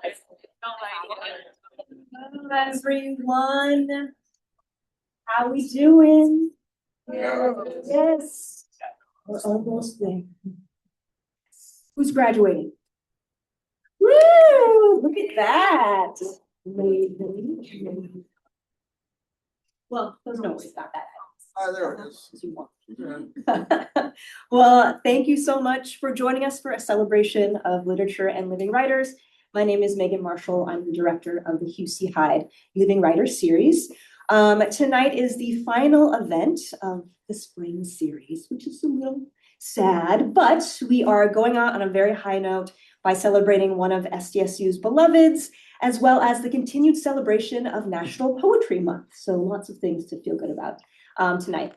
Hello, everyone. How we doing? Yes. We're almost there. Who's graduating? Woo! Look at that. Well, there's no way about that. There it is. Well, thank you so much for joining us for a celebration of literature and living writers. My name is Megan Marshall. I'm the director of the Hugh C. Hyde Living Writers series. Tonight is the final event of the spring series, which is a little sad, but we are going out on a very high note by celebrating one of SDSU's beloveds, as well as the continued celebration of National Poetry Month. So lots of things to feel good about tonight.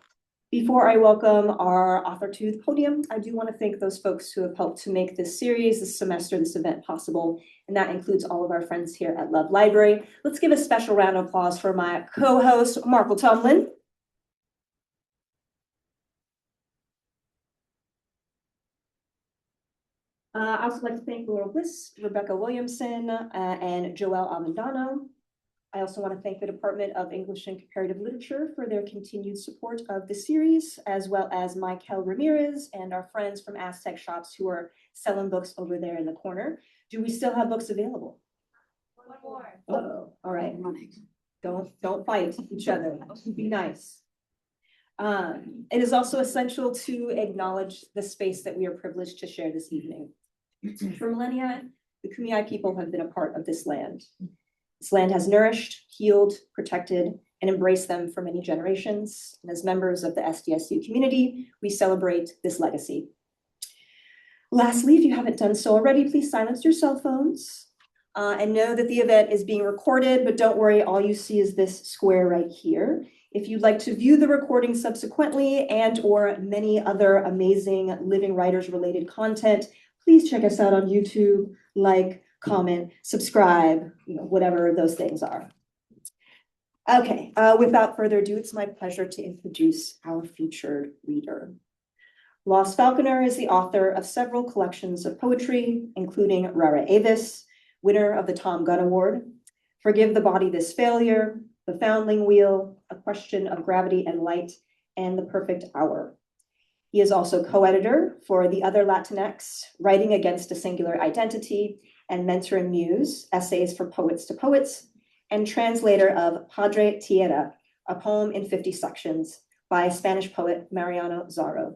Before I welcome our author to the podium, I do want to thank those folks who have helped to make this series, this semester, this event possible. And that includes all of our friends here at Love Library. Let's give a special round of applause for my co-host, Markle Tomlin. I also like to thank Laurel Bliss, Rebecca Williamson, and Joelle Almendano. I also want to thank the Department of English and Comparative Literature for their continued support of the series, as well as Michael Ramirez and our friends from Aztec Shops who are selling books over there in the corner. Do we still have books available? One more. Uh-oh. All right. Don't fight each other. Be nice. It is also essential to acknowledge the space that we are privileged to share this evening. For millennia, the Kumeyaay people have been a part of this land. This land has nourished, healed, protected, and embraced them for many generations. And as members of the SDSU community, we celebrate this legacy. Lastly, if you haven't done so already, please silence your cell phones and know that the event is being recorded, but don't worry, all you see is this square right here. If you'd like to view the recording subsequently and or many other amazing living writers related content, please check us out on YouTube, like, comment, subscribe, whatever those things are. Okay, without further ado, it's my pleasure to introduce our featured reader. Blas Falconer is the author of several collections of poetry, including Rara Avis, winner of the Thom Gunn Award, Forgive the Body This Failure, The Foundling Wheel, A Question of Gravity and Light, and The Perfect Hour. He is also co-editor for The Other Latinx, Writing Against a Singular Identity, and Mentoring Muse, Essays for Poets to Poets, and translator of Padre Tierra, a poem in 50 sections by Spanish poet Mariano Zarro.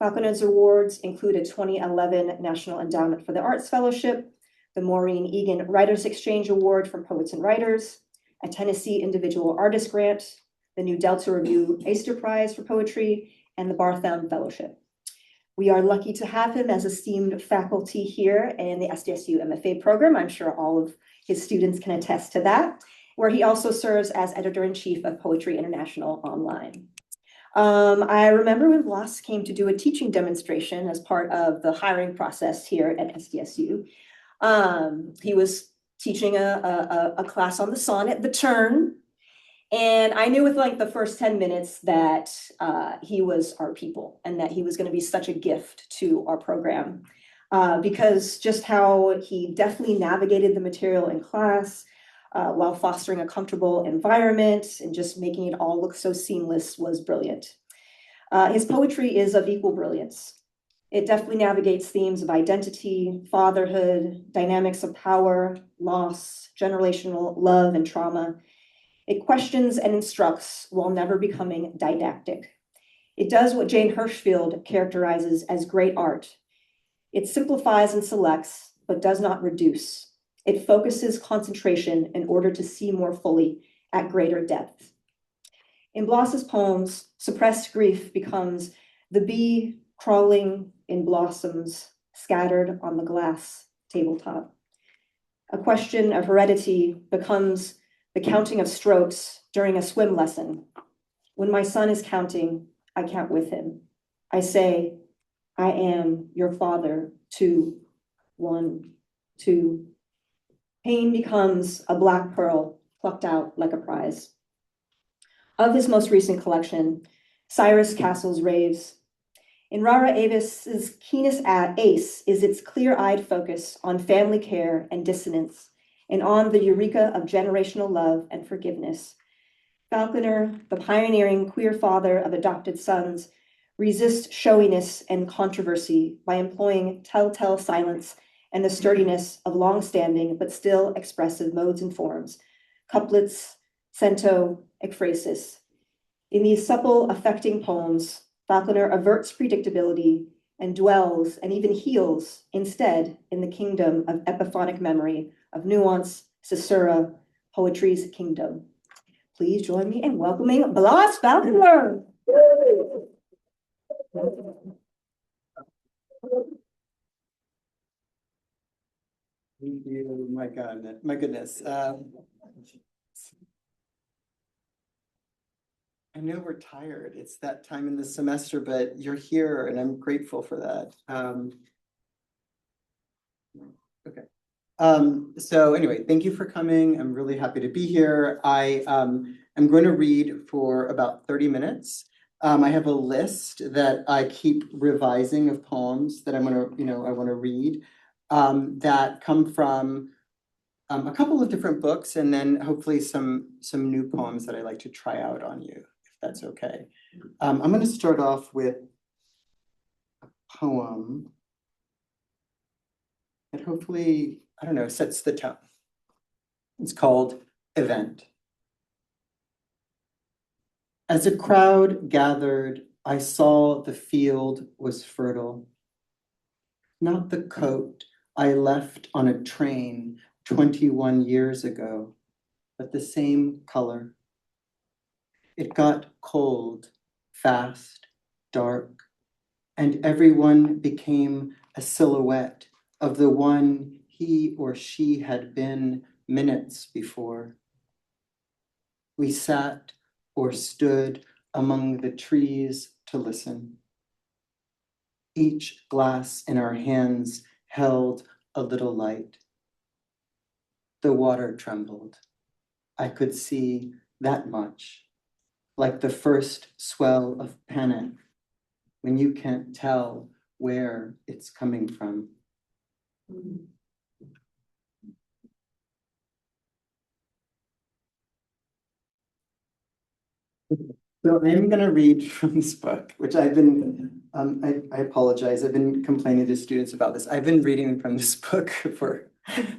Falconer's awards include a 2011 National Endowment for the Arts Fellowship, the Maureen Egen Writers Exchange Award for Poets and Writers, a Tennessee Individual Artist Grant, the New Delta Review Eyster Prize for Poetry, and the Barthelme Fellowship. We are lucky to have him as esteemed faculty here in the SDSU MFA program. I'm sure all of his students can attest to that, where he also serves as editor-in-chief of Poetry International Online. I remember when Blas came to do a teaching demonstration as part of the hiring process here at SDSU. He was teaching a class on the sonnet, The Turn. And I knew with like the first 10 minutes that he was our people and that he was going to be such a gift to our program because just how he definitely navigated the material in class while fostering a comfortable environment and just making it all look so seamless was brilliant. His poetry is of equal brilliance. It definitely navigates themes of identity, fatherhood, dynamics of power, loss, generational love and trauma. It questions and instructs while never becoming didactic. It does what Jane Hirschfield characterizes as great art. It simplifies and selects, but does not reduce. It focuses concentration in order to see more fully at greater depth. In Blas's poems, suppressed grief becomes the bee crawling in blossoms scattered on the glass tabletop. A question of heredity becomes the counting of strokes during a swim lesson. When my son is counting, I count with him. I say, I am your father, 2, 1, 2. Pain becomes a black pearl plucked out like a prize. Of his most recent collection, Cyrus Castle's Raves, In Rara Avis's keenest ace is its clear-eyed focus on family care and dissonance, and on the eureka of generational love and forgiveness. Falconer, the pioneering queer father of adopted sons, resists showiness and controversy by employing telltale silence and the sturdiness of long-standing but still expressive modes and forms, couplets, cento, ekphrasis. In these supple, affecting poems, Falconer averts predictability and dwells and even heals instead in the kingdom of epiphonic memory, of nuance, caesura, poetry's kingdom. Please join me in welcoming Blas Falconer. Thank you. My God, my goodness. I know we're tired. It's that time in the semester, but you're here and I'm grateful for that. Okay. So anyway, thank you for coming. I'm really happy to be here. I am going to read for about 30 minutes. I have a list that I keep revising of poems that I'm going to, I want to read that come from a couple of different books, and then hopefully some new poems that I like to try out on you, if that's okay. I'm going to start off with a poem that hopefully, I don't know, sets the tone. It's called Event. As a crowd gathered, I saw the field was fertile. Not the coat I left on a train 21 years ago, but the same color. It got cold, fast, dark, and everyone became a silhouette of the one he or she had been minutes before. We sat or stood among the trees to listen. Each glass in our hands held a little light. The water trembled. I could see that much, like the first swell of panic when you can't tell where it's coming from. So I'm going to read from this book, which I've been, I apologize, I've been complaining to students about this. I've been reading from this book for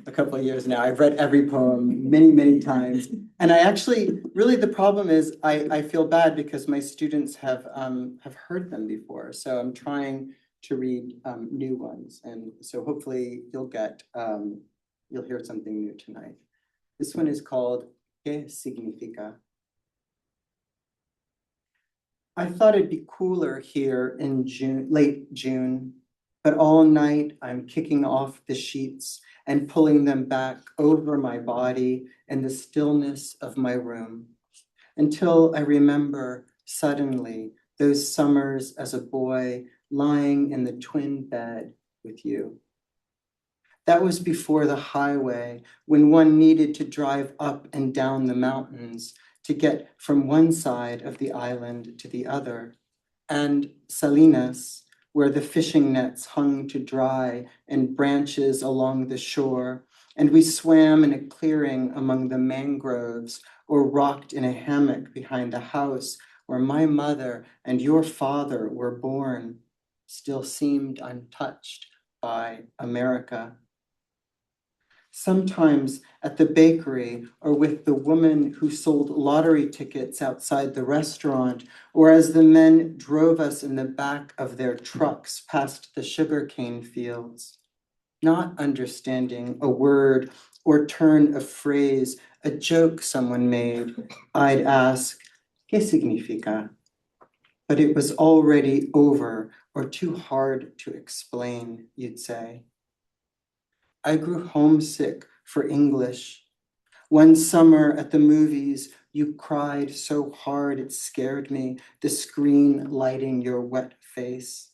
a couple of years now. I've read every poem many, many times. And I actually, really the problem is I feel bad because my students have heard them before. So I'm trying to read new ones. And so hopefully you'll hear something new tonight. This one is called ¿Qué significa? I thought it'd be cooler here in June, late June, but all night I'm kicking off the sheets and pulling them back over my body in the stillness of my room until I remember suddenly those summers as a boy lying in the twin bed with you. That was before the highway, when one needed to drive up and down the mountains to get from one side of the island to the other, and Salinas, where the fishing nets hung to dry in branches along the shore, and we swam in a clearing among the mangroves or rocked in a hammock behind the house where my mother and your father were born, still seemed untouched by America. Sometimes at the bakery or with the woman who sold lottery tickets outside the restaurant, or as the men drove us in the back of their trucks past the sugarcane fields. Not understanding a word or turn of phrase, a joke someone made, I'd ask, ¿Qué significa? But it was already over or too hard to explain, you'd say. I grew homesick for English. One summer at the movies, you cried so hard it scared me, the screen lighting your wet face.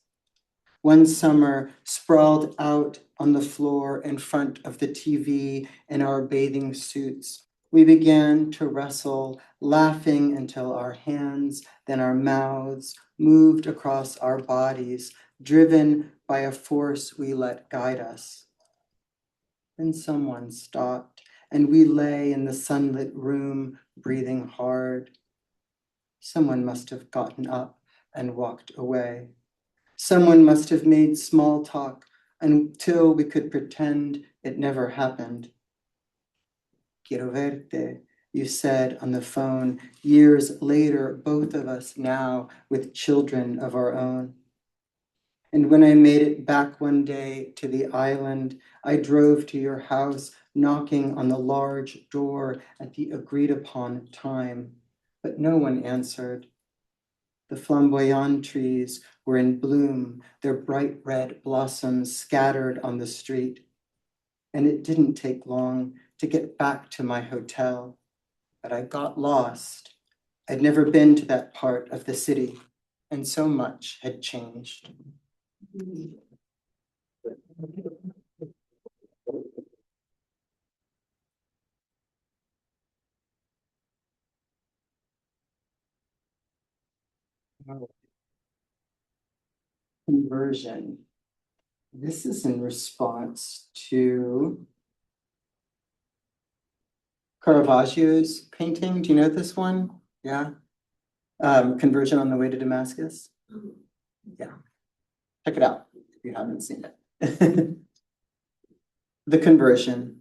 One summer, sprawled out on the floor in front of the TV in our bathing suits, We began to wrestle, laughing until our hands, then our mouths moved across our bodies, driven by a force we let guide us. Then someone stopped, and we lay in the sunlit room, breathing hard. Someone must have gotten up and walked away. Someone must have made small talk until we could pretend it never happened. Quiero verte, you said on the phone, years later, both of us now with children of our own. And when I made it back one day to the island, I drove to your house, knocking on the large door at the agreed upon time, but no one answered. The flamboyant trees were in bloom, their bright red blossoms scattered on the street. And it didn't take long to get back to my hotel, but I got lost. I'd never been to that part of the city, and so much had changed. Conversion. This is in response to Caravaggio's painting. Do you know this one? Yeah. Conversion on the Way to Damascus. Yeah. Check it out if you haven't seen it. The Conversion.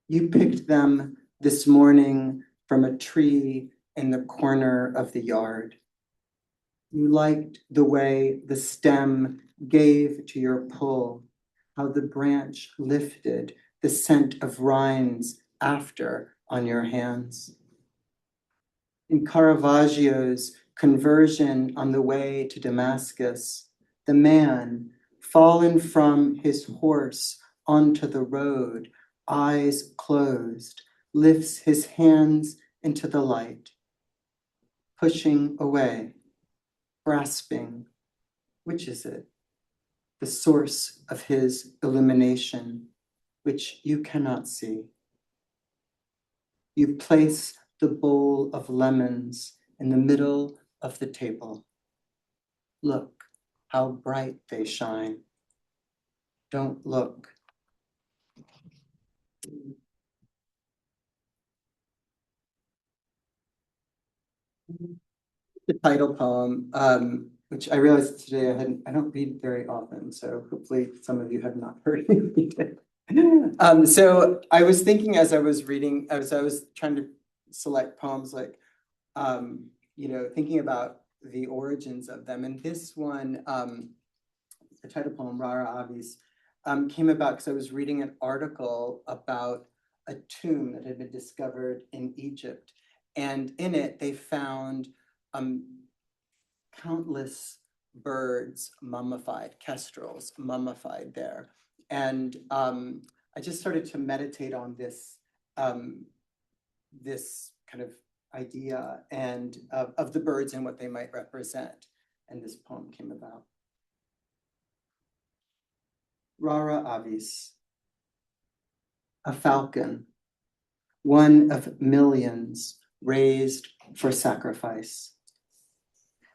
You picked them this morning from a tree in the corner of the yard. You liked the way the stem gave to your pull, how the branch lifted the scent of rinds after on your hands. In Caravaggio's Conversion on the Way to Damascus, the man, fallen from his horse onto the road, eyes closed, lifts his hands into the light, pushing away, grasping. Which is it? The source of his illumination, which you cannot see. You place the bowl of lemons in the middle of the table. Look how bright they shine. Don't look. The title poem, which I realized today I don't read very often, so hopefully some of you have not heard me read it. So I was thinking as I was reading, as I was trying to select poems, like, thinking about the origins of them. And this one, the title poem, Rara Avis, came about because I was reading an article about a tomb that had been discovered in Egypt. And in it, they found countless birds mummified, kestrels mummified there. And I just started to meditate on this, this kind of idea and of the birds and what they might represent. And this poem came about. Rara Avis, a falcon, one of millions raised for sacrifice.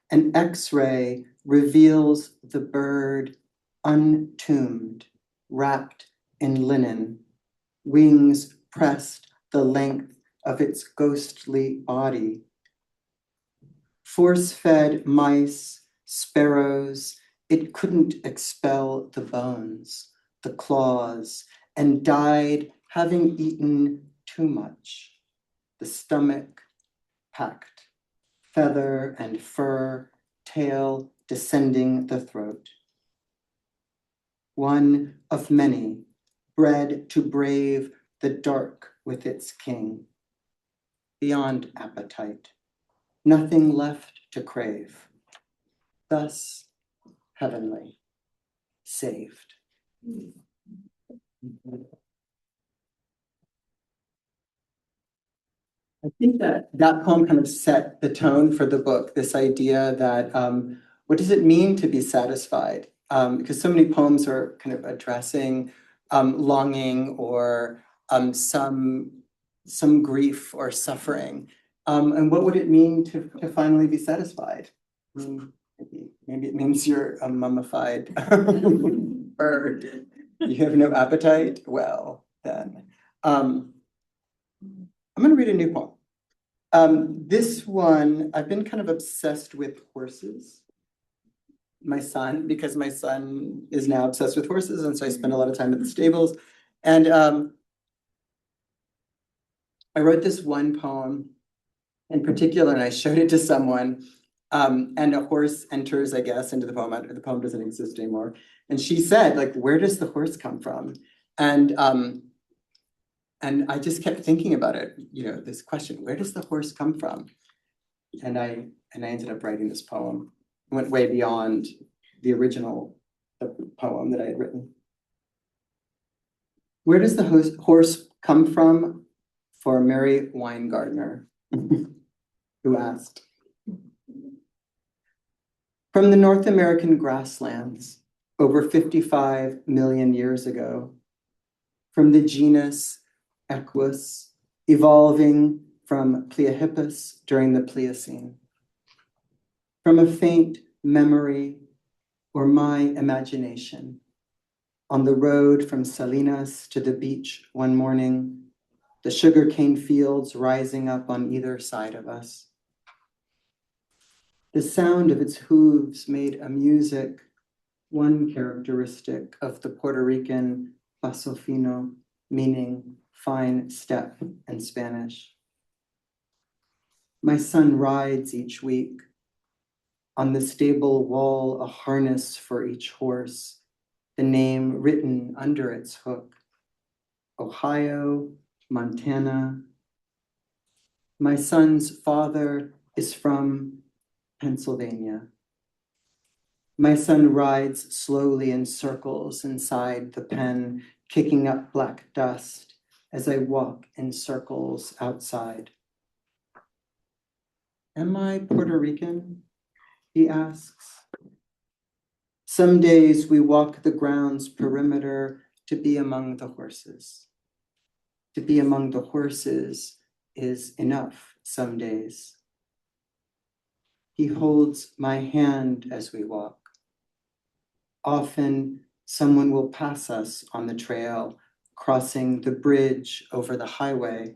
An X-ray reveals the bird untombed, wrapped in linen, wings pressed the length of its ghostly body. Force-fed mice, sparrows, it couldn't expel the bones, the claws, and died having eaten too much. The stomach packed, feather and fur, tail descending the throat. One of many, bred to brave the dark with its king. Beyond appetite, nothing left to crave. Thus, heavenly, saved. I think that poem kind of set the tone for the book, this idea that what does it mean to be satisfied? Because so many poems are kind of addressing longing or some some grief or suffering. And what would it mean to finally be satisfied? Maybe it means you're a mummified bird. You have no appetite? Well, then. I'm gonna read a new poem. This one, I've been kind of obsessed with horses. Because my son is now obsessed with horses, and so I spend a lot of time at the stables. And I wrote this one poem in particular, and I showed it to someone. And a horse enters, I guess, into the poem. The poem doesn't exist anymore. And she said, like, where does the horse come from? And I just kept thinking about it, this question, where does the horse come from? And I ended up writing this poem. It went way beyond the original poem that I had written. Where does the horse come from? For Mary Weingartner, who asked. From the North American grasslands, over 55 million years ago, from the genus Equus, evolving from Pliahippus during the Pliocene. From a faint memory or my imagination, on the road from Salinas to the beach one morning, the sugarcane fields rising up on either side of us. The sound of its hooves made a music, one characteristic of the Puerto Rican paso fino, meaning fine step in Spanish. My son rides each week. On the stable wall, a harness for each horse, the name written under its hook. Ohio, Montana. My son's father is from Pennsylvania. My son rides slowly in circles inside the pen, kicking up black dust as I walk in circles outside. Am I Puerto Rican? He asks. Some days we walk the ground's perimeter to be among the horses. To be among the horses is enough some days. He holds my hand as we walk. Often someone will pass us on the trail, crossing the bridge over the highway.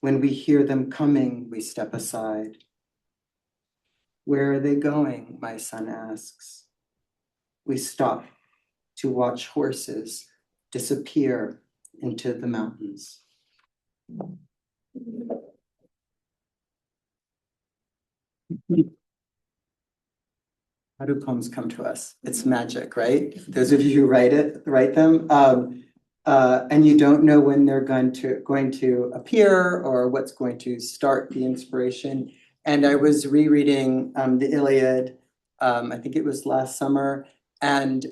When we hear them coming, we step aside. Where are they going? My son asks. We stop to watch horses disappear into the mountains. How do poems come to us? It's magic, right? Those of you who write them, and you don't know when they're going to appear or what's going to start the inspiration. And I was rereading the Iliad, I think it was last summer, and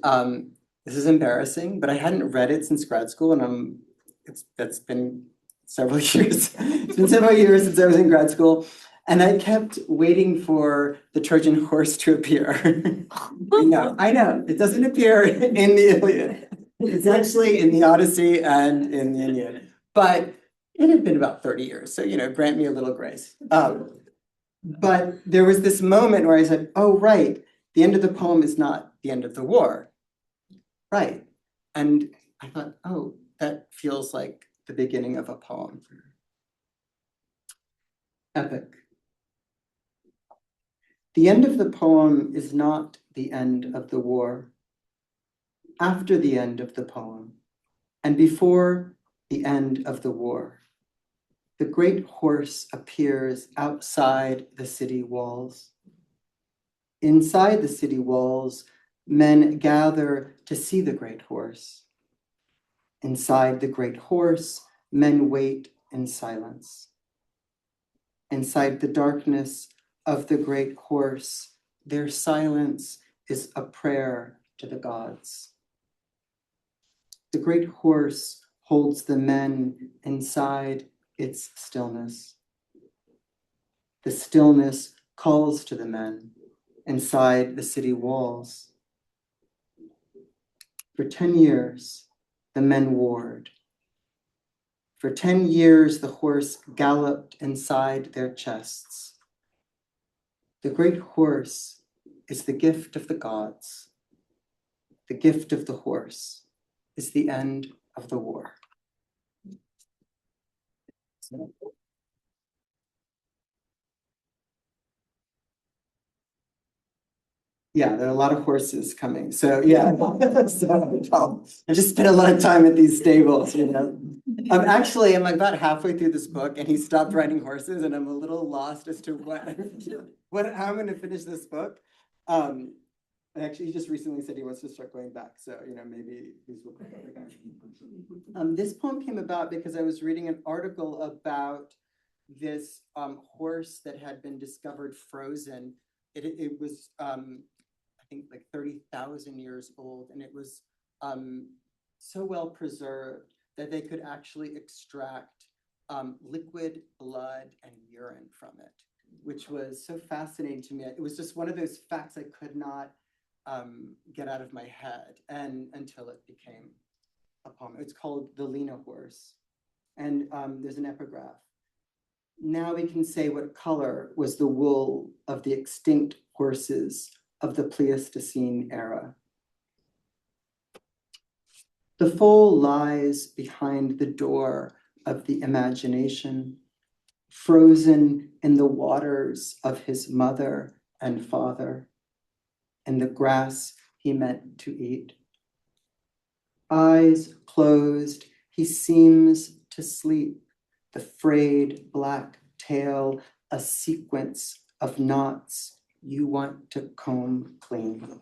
this is embarrassing, but I hadn't read it since grad school, and that's been several years. It's been several years since I was in grad school. And I kept waiting for the Trojan horse to appear. I know, it doesn't appear in the Iliad. It's actually in the Odyssey and in the Aeneid. But it had been about 30 years, so grant me a little grace. But there was this moment where I said, oh, right, the end of the poem is not the end of the war. Right. And I thought, oh, that feels like the beginning of a poem. Epic. The end of the poem is not the end of the war. After the end of the poem, and before the end of the war, the great horse appears outside the city walls. Inside the city walls, men gather to see the great horse. Inside the great horse, men wait in silence. Inside the darkness of the great horse, their silence is a prayer to the gods. The great horse holds the men inside its stillness. The stillness calls to the men inside the city walls. For 10 years, the men warred. For 10 years, the horse galloped inside their chests. The great horse is the gift of the gods. The gift of the horse is the end of the war. Yeah, there are a lot of horses coming. So yeah, so I just spent a lot of time at these stables, you know. I'm about halfway through this book and he stopped riding horses and I'm a little lost as to how I'm gonna finish this book. Actually, he just recently said he wants to start going back. So, you know, maybe these will come back again. This poem came about because I was reading an article about this horse that had been discovered frozen. It was I think like 30,000 years old, and it was so well preserved that they could actually extract liquid blood and urine from it, which was so fascinating to me. It was just one of those facts I could not get out of my head, and until it became a poem. It's called The Lena Horse, and there's an epigraph. Now we can say what color was the wool of the extinct horses of the Pleistocene era. The foal lies behind the door of the imagination, frozen in the waters of his mother and father, and the grass he meant to eat. Eyes closed, he seems to sleep, the frayed black tail, a sequence of knots you want to comb clean.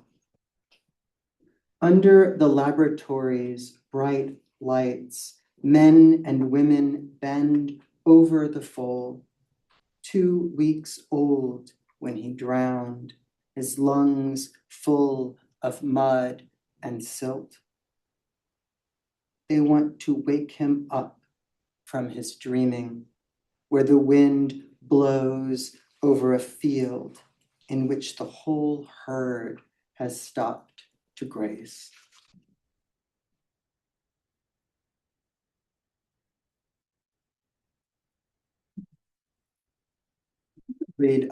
Under the laboratory's bright lights, men and women bend over the foal, 2 weeks old when he drowned, his lungs full of mud and silt. They want to wake him up from his dreaming, where the wind blows over a field in which the whole herd has stopped to graze. Read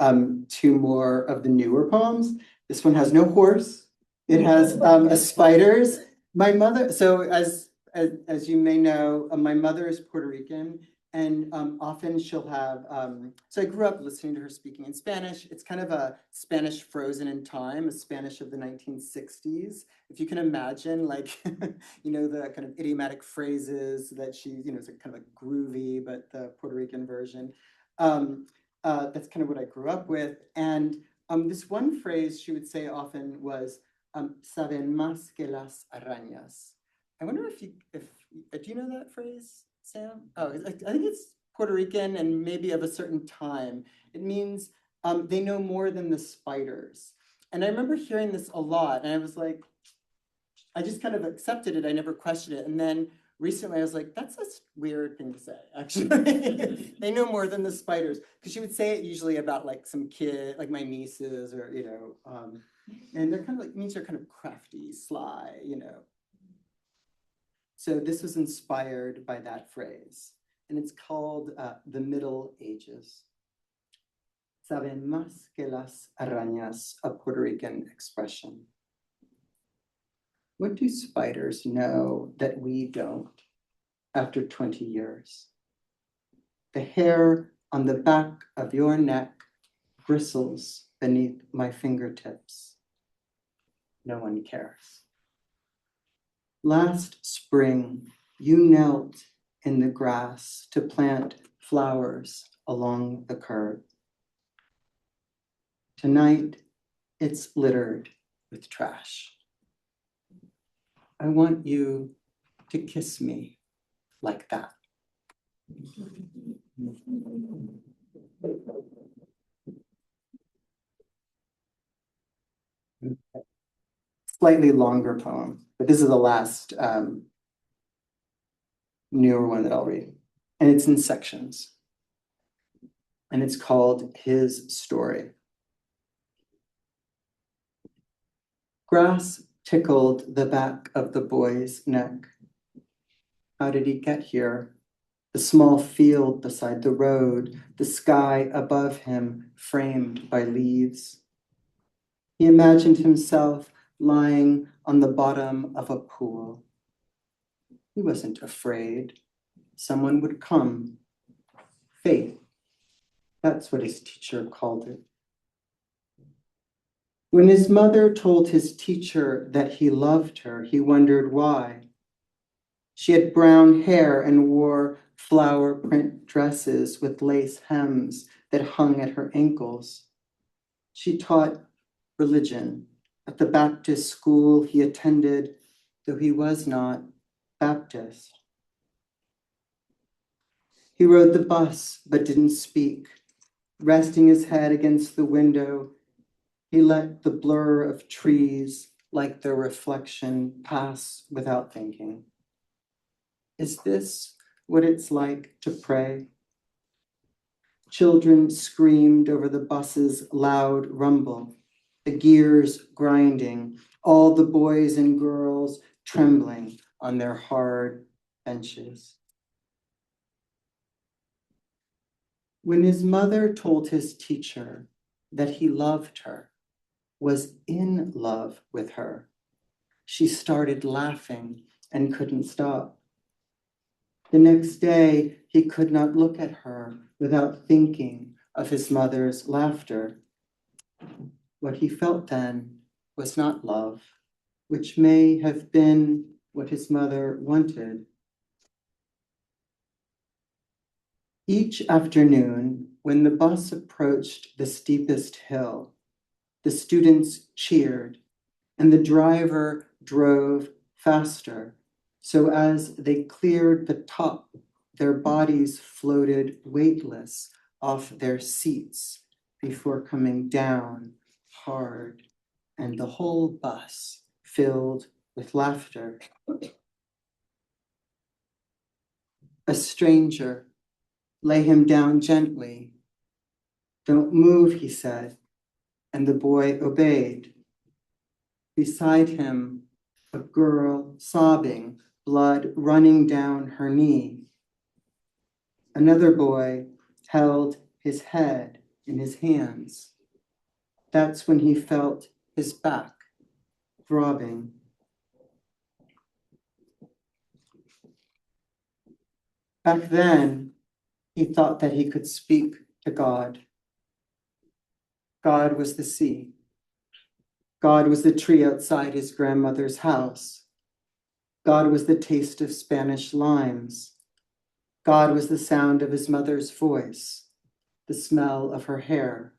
2 more of the newer poems. This one has no horse. It has a spiders. My mother, so as you may know, my mother is Puerto Rican, and often she'll have, so I grew up listening to her speaking in Spanish. It's kind of a Spanish frozen in time, a Spanish of the 1960s. If you can imagine, like, you know, the kind of idiomatic phrases that she, you know, it's kind of like groovy, but the Puerto Rican version. That's kind of what I grew up with. And this one phrase she would say often was, saben más que las arañas. I wonder if do you know that phrase, Sam? Oh, I think it's Puerto Rican and maybe of a certain time. It means they know more than the spiders. And I remember hearing this a lot, and I was like, I just kind of accepted it. I never questioned it. And then recently I was like, that's a weird thing to say, actually. They know more than the spiders. Because she would say it usually about like some kid, like my nieces, or, you know, and they're kind of like, means they're kind of crafty, sly, you know. So this was inspired by that phrase, and it's called the Middle Ages. Saben más que las arañas, a Puerto Rican expression. What do spiders know that we don't after 20 years? The hair on the back of your neck bristles beneath my fingertips. No one cares. Last spring, you knelt in the grass to plant flowers along the curb. Tonight, it's littered with trash. I want you to kiss me like that. Slightly longer poem, but this is the last newer one that I'll read. And it's in sections. And it's called His Story. Grass tickled the back of the boy's neck. How did he get here? the small field beside the road, the sky above him framed by leaves. He imagined himself lying on the bottom of a pool. He wasn't afraid. Someone would come. Faith. That's what his teacher called it. When his mother told his teacher that he loved her, he wondered why. She had brown hair and wore flower print dresses with lace hems that hung at her ankles. She taught religion at the Baptist school he attended, though he was not Baptist. He rode the bus but didn't speak. Resting his head against the window, he let the blur of trees, like their reflection, pass without thinking. Is this what it's like to pray? Children screamed over the bus's loud rumble, the gears grinding, all the boys and girls trembling on their hard benches. When his mother told his teacher that he loved her, was in love with her, she started laughing and couldn't stop. The next day, he could not look at her without thinking of his mother's laughter. What he felt then was not love, which may have been what his mother wanted. Each afternoon, when the bus approached the steepest hill, the students cheered and the driver drove faster. So as they cleared the top, their bodies floated weightless off their seats before coming down hard, and the whole bus filled with laughter. A stranger, lay him down gently. Don't move, he said, and the boy obeyed. Beside him, a girl sobbing, blood running down her knee. Another boy held his head in his hands. That's when he felt his back throbbing. Back then, he thought that he could speak to God. God was the sea. God was the tree outside his grandmother's house. God was the taste of Spanish limes. God was the sound of his mother's voice, the smell of her hair.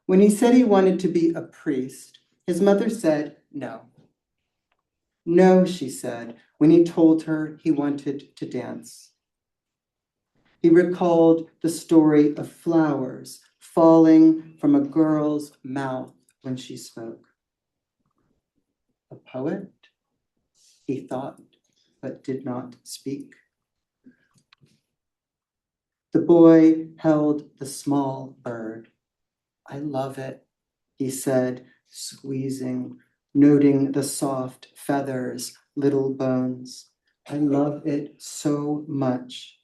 When he said he wanted to be a priest, his mother said no. No, she said, when he told her he wanted to dance. He recalled the story of flowers falling from a girl's mouth when she spoke. A poet, he thought, but did not speak. The boy held the small bird. I love it, he said, squeezing, noting the soft feathers, little bones. I love it so much.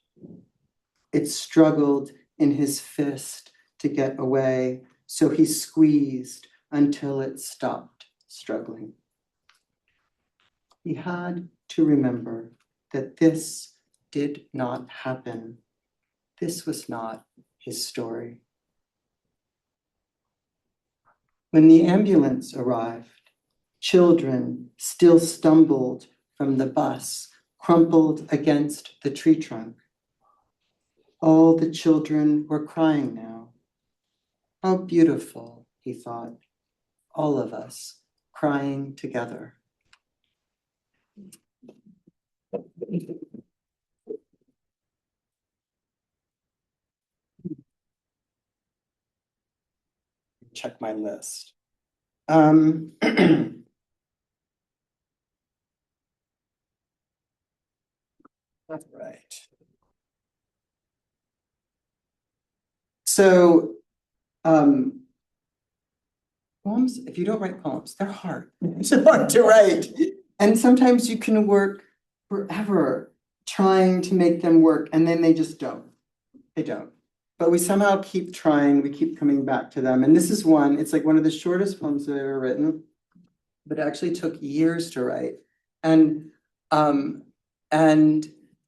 It struggled in his fist to get away, so he squeezed until it stopped struggling. He had to remember that this did not happen. This was not his story. When the ambulance arrived, children still stumbled from the bus, crumpled against the tree trunk. All the children were crying now. How beautiful, he thought, all of us crying together. Check my list. All right. So, poems, if you don't write poems, they're hard. It's hard to write. And sometimes you can work forever trying to make them work, and then they just don't. They don't. But we somehow keep trying, we keep coming back to them. And this is one, it's like one of the shortest poems I've ever written, but it actually took years to write. And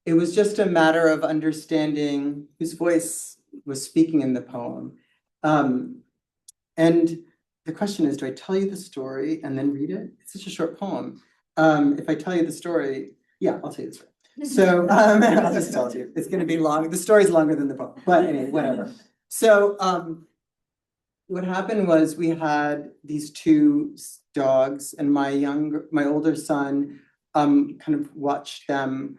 it was just a matter of understanding whose voice was speaking in the poem. And the question is, do I tell you the story and then read it? It's such a short poem. If I tell you the story, yeah, I'll tell you the story. So I'll just tell you, it's gonna be long. The story's longer than the poem, but anyway, whatever. So what happened was we had these two dogs, and my older son kind of watched them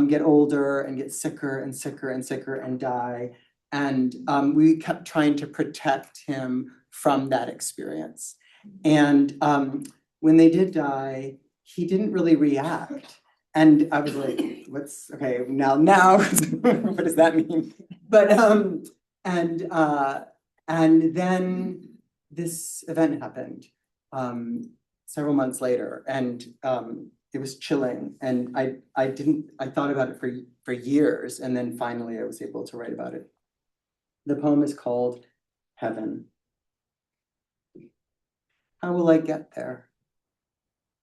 get older and get sicker and sicker and sicker and die. And we kept trying to protect him from that experience. And when they did die, he didn't really react. And I was like, what's, okay, now, what does that mean? But, and then this event happened several months later, and it was chilling. And I thought about it for years, and then finally I was able to write about it. The poem is called Heaven. How will I get there?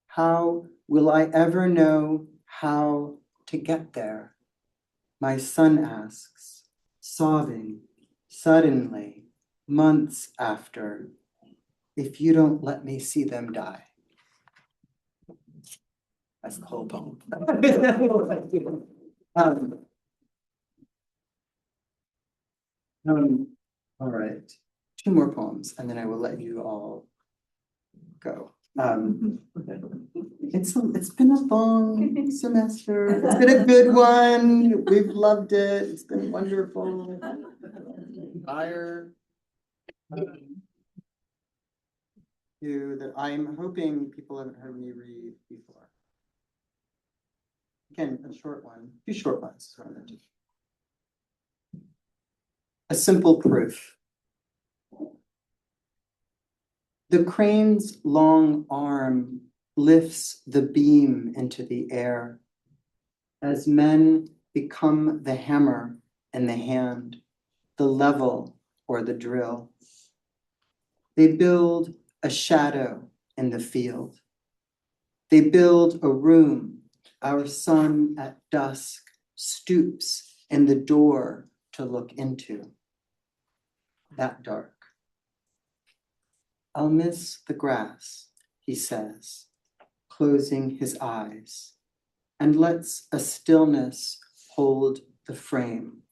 How will I ever know how to get there? My son asks, sobbing, suddenly, months after, if you don't let me see them die. That's the whole poem. All right, 2 more poems, and then I will let you all go. It's been a long semester. It's been a good one. We've loved it. It's been wonderful. Fire. That I'm hoping people haven't heard me read before. Again, a short one. 2 short ones. So I'm gonna do. A simple proof. The crane's long arm lifts the beam into the air as men become the hammer in the hand, the level or the drill. They build a shadow in the field. They build a room our sun at dusk stoops in the door to look into. That dark. I'll miss the grass, he says, closing his eyes, and lets a stillness hold the frame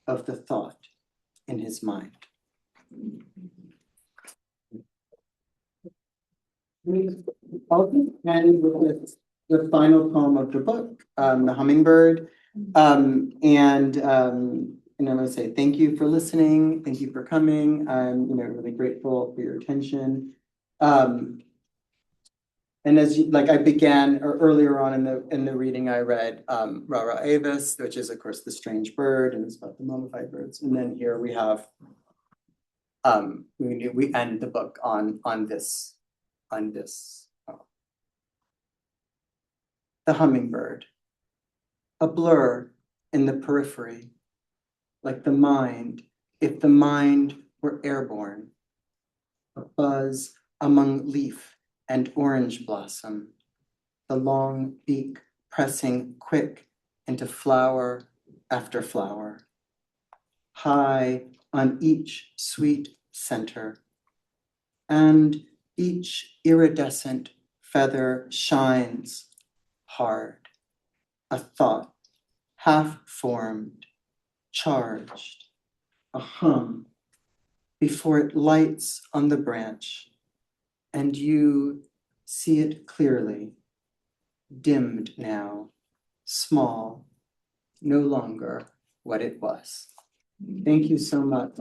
of the thought in his mind. I'll end with the final poem of the book, The Hummingbird. And I'm going to say thank you for listening. Thank you for coming. I'm really grateful for your attention. And as I began earlier on in the reading, I read Rara Avis, which is of course the strange bird, and it's about the mummified birds. And then here we have we end the book on this. The hummingbird, a blur in the periphery, like the mind, if the mind were airborne, a buzz among leaf and orange blossom, the long beak pressing quick into flower after flower, high on each sweet center, and each iridescent feather shines hard, a thought, half-formed, charged, a hum, before it lights on the branch, and you see it clearly, dimmed now, small, no longer what it was. Thank you so much.